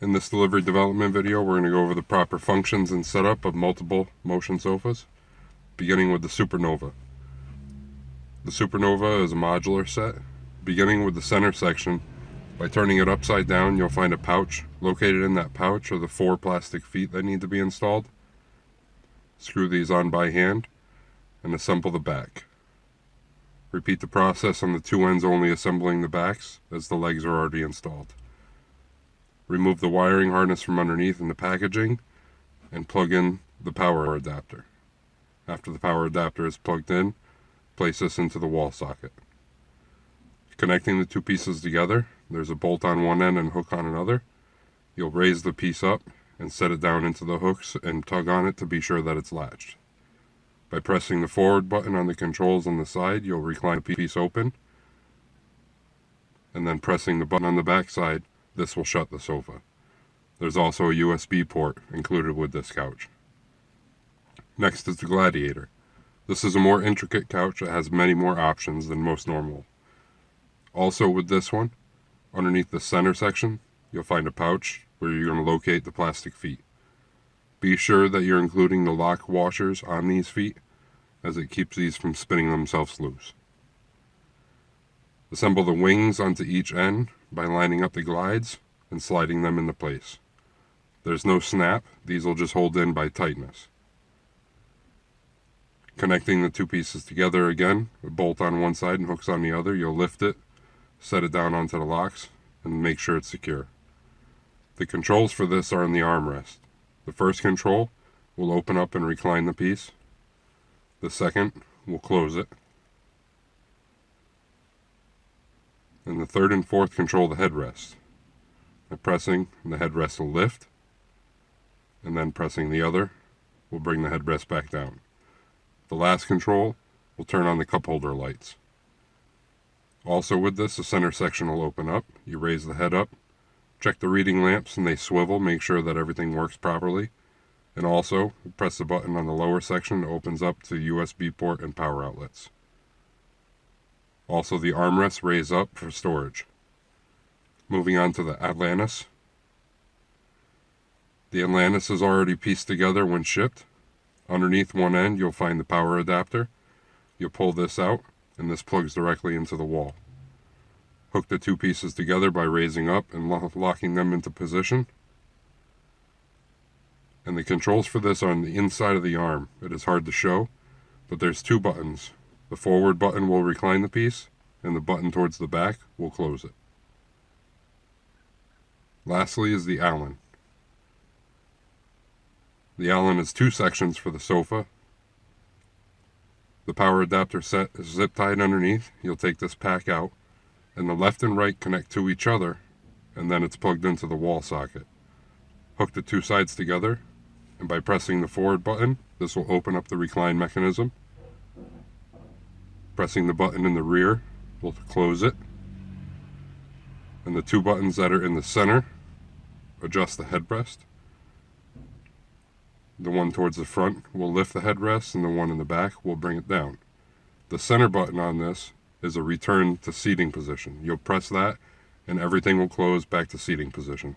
In this delivery development video, we're going to go over the proper functions and setup of multiple motion sofas, beginning with the Supernova. The Supernova is a modular set. Beginning with the center section, by turning it upside down, you'll find a pouch. Located in that pouch are the 4 plastic feet that need to be installed. Screw these on by hand and assemble the back. Repeat the process on the 2 ends, only assembling the backs as the legs are already installed. Remove the wiring harness from underneath in the packaging and plug in the power adapter. After the power adapter is plugged in, place this into the wall socket. Connecting the 2 pieces together, there's a bolt on one end and hook on another. You'll raise the piece up and set it down into the hooks and tug on it to be sure that it's latched. By pressing the forward button on the controls on the side, you'll recline the piece open, and then pressing the button on the back side, this will shut the sofa. There's also a USB port included with this couch. Next is the Gladiator. This is a more intricate couch that has many more options than most normal. Also with this one, underneath the center section, you'll find a pouch where you're going to locate the plastic feet. Be sure that you're including the lock washers on these feet, as it keeps these from spinning themselves loose. Assemble the wings onto each end by lining up the glides and sliding them into place. There's no snap, these will just hold in by tightness. Connecting the 2 pieces together again, a bolt on one side and hooks on the other, you'll lift it, set it down onto the locks, and make sure it's secure. The controls for this are in the armrest. The first control will open up and recline the piece. The second will close it. And the third and fourth control the headrest. By pressing, the headrest will lift, and then pressing the other will bring the headrest back down. The last control will turn on the cup holder lights. Also with this, the center section will open up. You raise the head up, check the reading lamps and they swivel, make sure that everything works properly. And also, press the button on the lower section, it opens up to USB port and power outlets. Also, the armrests raise up for storage. Moving on to the Atlantis. The Atlantis is already pieced together when shipped. Underneath one end, you'll find the power adapter. You'll pull this out, and this plugs directly into the wall. Hook the 2 pieces together by raising up and locking them into position. And the controls for this are on the inside of the arm. It is hard to show, but there's 2 buttons. The forward button will recline the piece, and the button towards the back will close it. Lastly is the Allen. The Allen is 2 sections for the sofa. The power adapter set is zip tied underneath. You'll take this pack out, and the left and right connect to each other, and then it's plugged into the wall socket. Hook the 2 sides together, and by pressing the forward button, this will open up the recline mechanism. Pressing the button in the rear will close it, and the 2 buttons that are in the center adjust the headrest. The one towards the front will lift the headrest, and the one in the back will bring it down. The center button on this is a return to seating position. You'll press that, and everything will close back to seating position.